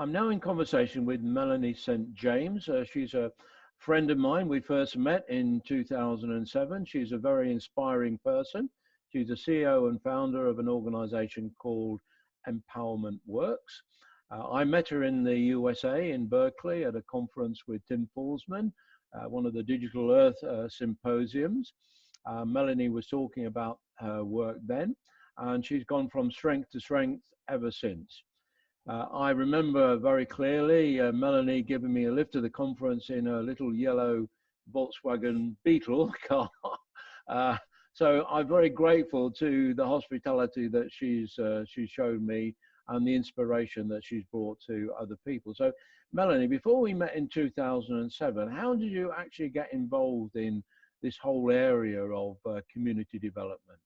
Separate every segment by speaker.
Speaker 1: I'm now in conversation with Melanie St James. She's a friend of mine. We first met in 2007. She's a very inspiring person. She's the CEO and founder of an organization called Empowerment Works. I met her in the USA in Berkeley at a conference with Tim Forsman, one of the Digital Earth symposiums. Melanie was talking about her work then, and she's gone from strength to strength ever since. I remember very clearly Melanie giving me a lift to the conference in a little yellow Volkswagen Beetle car. So I'm very grateful to the hospitality that she's showed me and the inspiration that she's brought to other people. So Melanie, before we met in 2007, how did you actually get involved in this whole area of community development?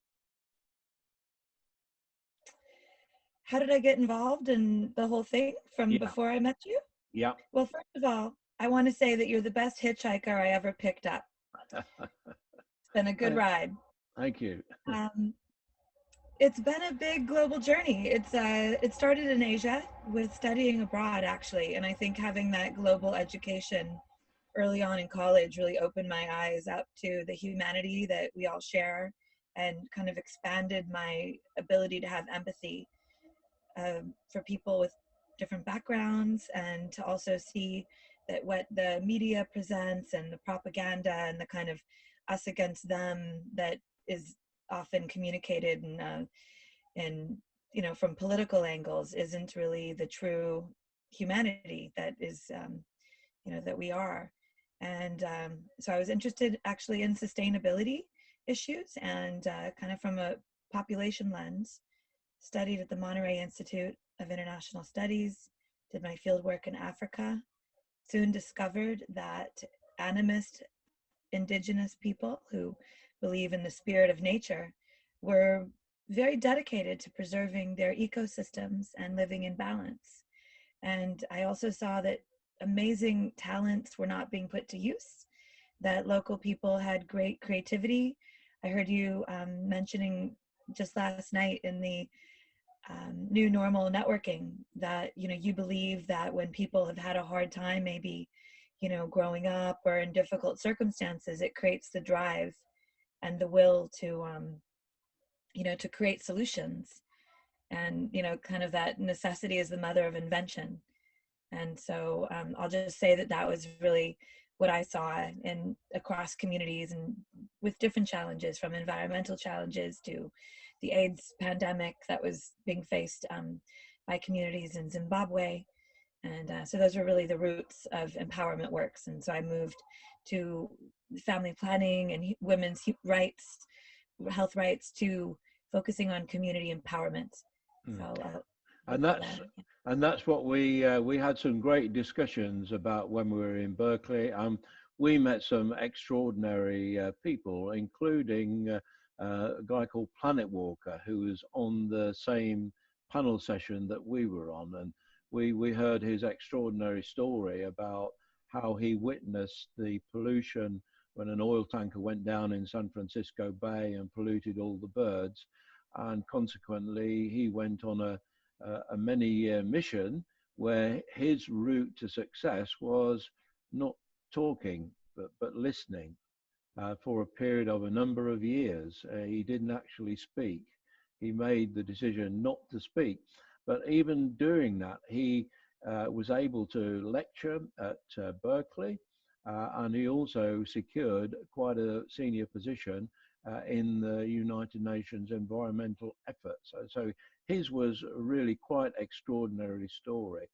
Speaker 2: How did I get involved in the whole thing from before I met you?
Speaker 1: Yeah.
Speaker 2: Well, first of all, I want to say that you're the best hitchhiker I ever picked up. It's been a good ride.
Speaker 1: Thank you.
Speaker 2: It's been a big global journey. It started in Asia with studying abroad, actually, and I think having that global education early on in college really opened my eyes up to the humanity that we all share and kind of expanded my ability to have empathy for people with different backgrounds, and to also see that what the media presents and the propaganda and the kind of us against them that is often communicated and you know, from political angles isn't really the true humanity that is you know, that we are. And so I was interested actually in sustainability issues, and kind of from a population lens. Studied at the Monterey Institute of International Studies, did my fieldwork in Africa, soon discovered that animist indigenous people who believe in the spirit of nature were very dedicated to preserving their ecosystems and living in balance. And I also saw that amazing talents were not being put to use, that local people had great creativity. I heard you mentioning just last night in the new normal networking that, you know, you believe that when people have had a hard time, maybe, you know, growing up or in difficult circumstances, it creates the drive and the will to, you know, to create solutions. And, you know, kind of that necessity is the mother of invention. And so I'll just say that that was really what I saw in across communities and with different challenges, from environmental challenges to the AIDS pandemic that was being faced by communities in Zimbabwe. And so those were really the roots of Empowerment Works. And so I moved to family planning and women's rights, health rights, to focusing on community empowerment. So
Speaker 1: and that's what we had some great discussions about when we were in Berkeley. We met some extraordinary people, including a guy called Planet Walker, who was on the same panel session that we were on, and we heard his extraordinary story about how he witnessed the pollution when an oil tanker went down in San Francisco Bay and polluted all the birds, and consequently he went on a many-year mission where his route to success was not talking but listening. For a period of a number of years, he didn't actually speak. He made the decision not to speak, but even doing that, he was able to lecture at Berkeley, and he also secured quite a senior position in the United Nations environmental efforts. So his was really quite extraordinary story.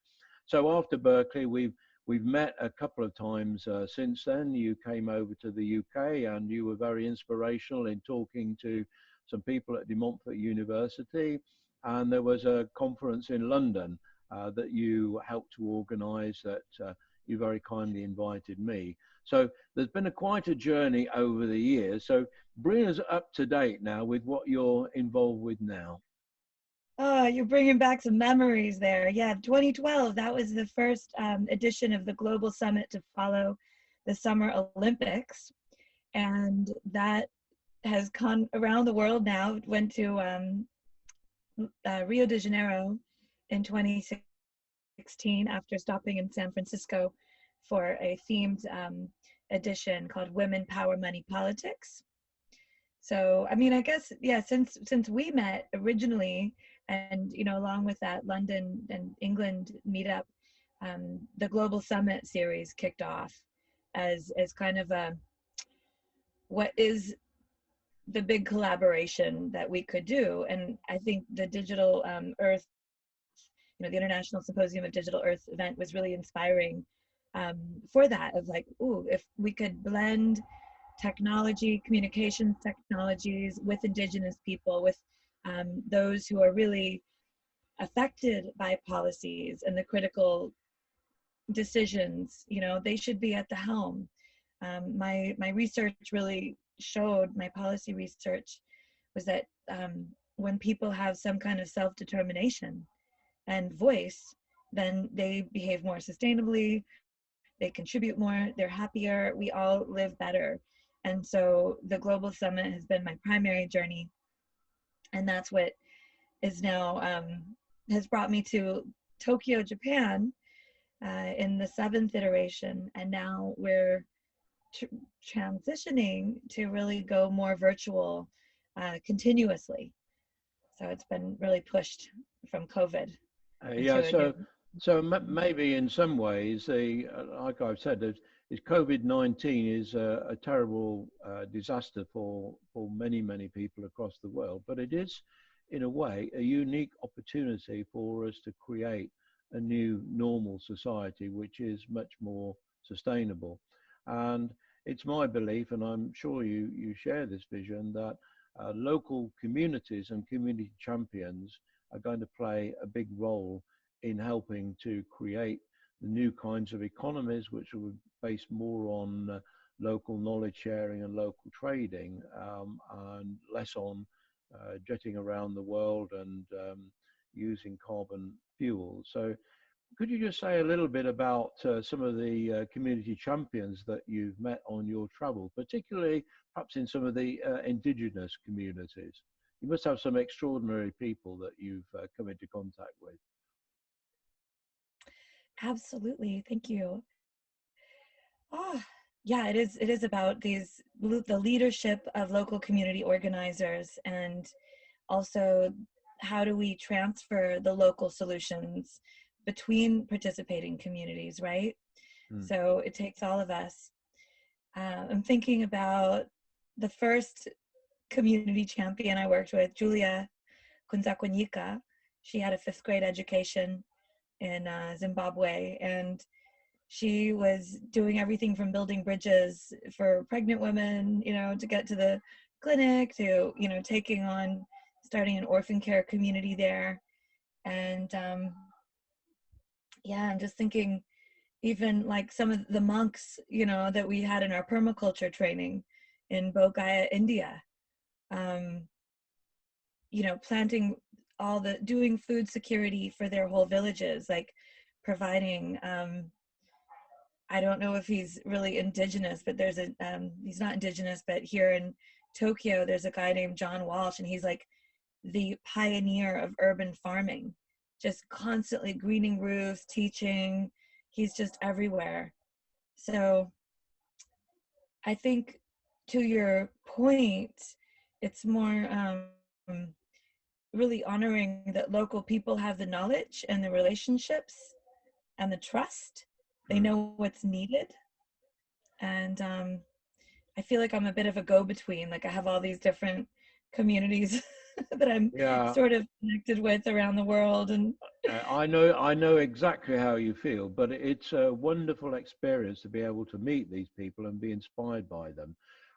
Speaker 1: So after Berkeley, we've met a couple of times since then. You came over to the UK and you were very inspirational in talking to some people at De Montfort University. And there was a conference in London that you helped to organise that you very kindly invited me. So there's been quite a journey over the years. So bring us up to date now with what you're involved with now.
Speaker 2: Oh, you're bringing back some memories there. Yeah, 2012, that was the first edition of the Global Summit to follow the Summer Olympics. And that has gone around the world now. Went to Rio de Janeiro in 2016. 2016 after stopping in San Francisco for a themed edition called Women, Power, Money, Politics. So, I mean, I guess, yeah, since we met originally, and, you know, along with that London and England meetup, the Global Summit series kicked off as kind of a, what is the big collaboration that we could do. And I think the Digital Earth, you know, the International Symposium of Digital Earth event was really inspiring for that, of like, ooh, if we could blend technology, communications technologies with Indigenous people, with those who are really affected by policies and the critical decisions, you know, they should be at the helm. My research really showed, my policy research was that when people have some kind of self-determination and voice, then they behave more sustainably, they contribute more, they're happier, we all live better. And so the Global Summit has been my primary journey, and that's what is now has brought me to Tokyo, Japan, in the 7th iteration, and now we're transitioning to really go more virtual continuously. So it's been really pushed from COVID
Speaker 1: Yeah,
Speaker 2: into a new.
Speaker 1: maybe in some ways, like I've said, COVID-19 is a terrible disaster for many people across the world, but it is, in a way, a unique opportunity for us to create a new normal society, which is much more sustainable. And it's my belief, and I'm sure you share this vision, that local communities and community champions are going to play a big role in helping to create the new kinds of economies which will be based more on local knowledge sharing and local trading, and less on jetting around the world and using carbon fuel. So could you just say a little bit about some of the community champions that you've met on your travel, particularly perhaps in some of the indigenous communities? You must have some extraordinary people that you've come into contact with.
Speaker 2: Absolutely, thank you. Ah, yeah, it is about the leadership of local community organizers, and also how do we transfer the local solutions between participating communities, right?
Speaker 1: Mm.
Speaker 2: So it takes all of us. I'm thinking about the first community champion I worked with, Julia Kunzakwanyika. She had a 5th grade education in Zimbabwe, and she was doing everything from building bridges for pregnant women, you know, to get to the clinic, to, you know, starting an orphan care community there. And yeah, I'm just thinking, even like some of the monks, you know, that we had in our permaculture training in Bodh India, um, you know, doing food security for their whole villages, like providing, I don't know if he's really indigenous, but he's not indigenous, but here in Tokyo, there's a guy named John Walsh, and he's like the pioneer of urban farming, just constantly greening roofs, teaching. He's just everywhere. So I think, to your point, it's more really honoring that local people have the knowledge and the relationships and the trust. They
Speaker 1: Mm.
Speaker 2: know what's needed. And I feel like I'm a bit of a go-between. Like I have all these different communities that I'm
Speaker 1: Yeah,
Speaker 2: sort of connected with around the world. And
Speaker 1: I know exactly how you feel, but it's a wonderful experience to be able to meet these people and be inspired by them.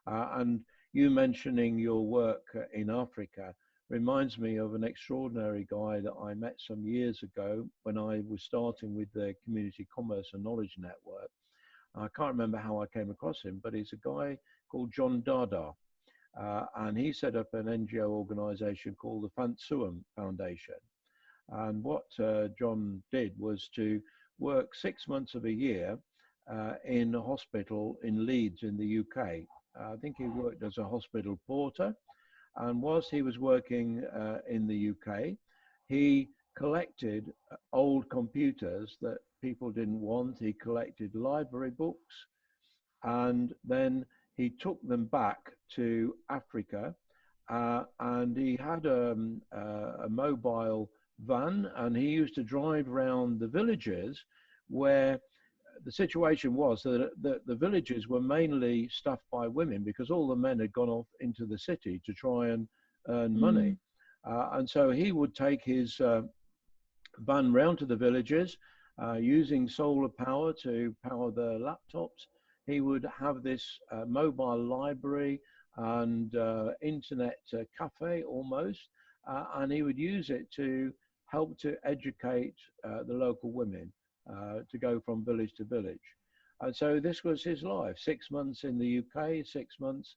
Speaker 1: And you mentioning your work in Africa reminds me of an extraordinary guy that I met some years ago when I was starting with the Community Commerce and Knowledge Network. I can't remember how I came across him, but he's a guy called John Dada. And he set up an NGO organization called the Fantsuam Foundation. And what John did was to work 6 months of a year in a hospital in Leeds in the UK. I think he worked as a hospital porter. And whilst he was working in the UK, he collected old computers that people didn't want. He collected library books, and then he took them back to Africa, and he had a mobile van, and he used to drive around the villages where the situation was that the villages were mainly staffed by women because all the men had gone off into the city to try and earn money. And so he would take his van round to the villages using solar power to power the laptops. He would have this mobile library and internet cafe almost, and he would use it to help to educate the local women to go from village to village. And so this was his life: 6 months in the UK, 6 months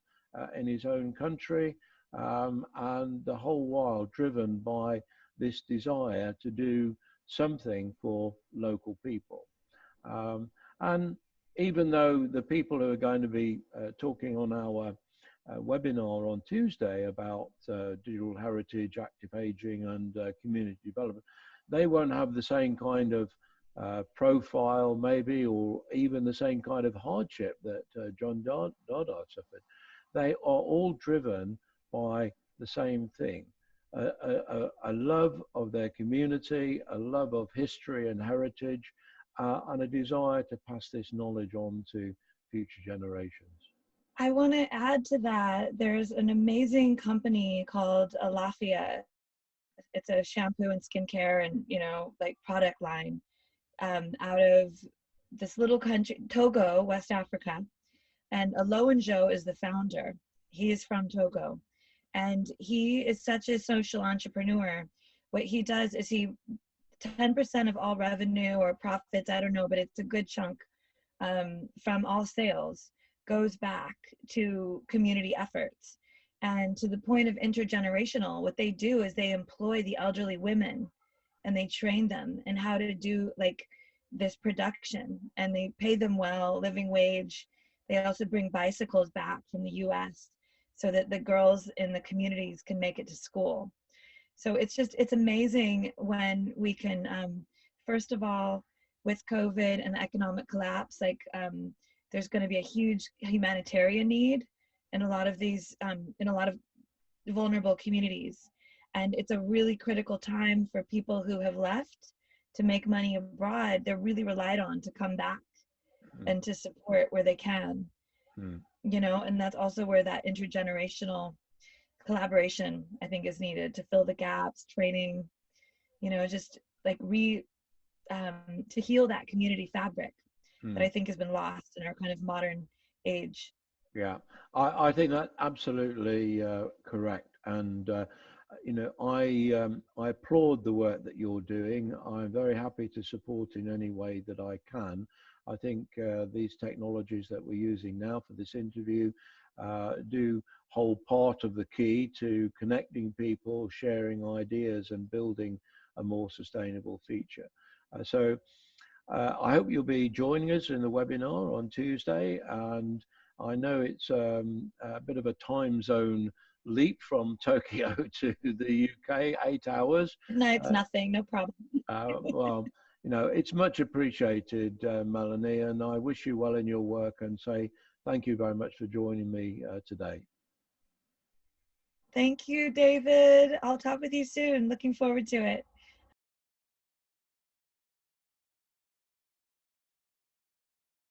Speaker 1: in his own country, and the whole while driven by this desire to do something for local people. And even though the people who are going to be talking on our webinar on Tuesday about digital heritage, active aging, and community development, they won't have the same kind of profile, maybe, or even the same kind of hardship that John Dada suffered. They are all driven by the same thing: a love of their community, a love of history and heritage, and a desire to pass this knowledge on to future generations.
Speaker 2: I want to add to that, there's an amazing company called Alafia. It's a shampoo and skincare and, you know, like product line out of this little country, Togo, West Africa. And Aloanjo is the founder. He is from Togo. And he is such a social entrepreneur. What he does is 10% of all revenue or profits, I don't know, but it's a good chunk from all sales goes back to community efforts. And to the point of intergenerational, what they do is they employ the elderly women and they train them in how to do like this production, and they pay them well, living wage. They also bring bicycles back from the US so that the girls in the communities can make it to school. So it's amazing when we can, first of all, with COVID and the economic collapse, like there's going to be a huge humanitarian need in a lot of these, in a lot of vulnerable communities. And it's a really critical time for people who have left to make money abroad. They're really relied on to come back and to support where they can, you know, and that's also where that intergenerational collaboration, I think, is needed to fill the gaps, training, you know, just like to heal that community fabric that I think has been lost in our kind of modern age.
Speaker 1: Yeah, I think that's absolutely correct. And, you know, I applaud the work that you're doing. I'm very happy to support in any way that I can. I think these technologies that we're using now for this interview do hold part of the key to connecting people, sharing ideas, and building a more sustainable future. So I hope you'll be joining us in the webinar on Tuesday. And I know it's a bit of a time zone leap from Tokyo to the UK, 8 hours.
Speaker 2: No, it's nothing, no problem.
Speaker 1: Well, you know, it's much appreciated, Melanie, and I wish you well in your work and say thank you very much for joining me today.
Speaker 2: Thank you, David. I'll talk with you soon. Looking forward to it.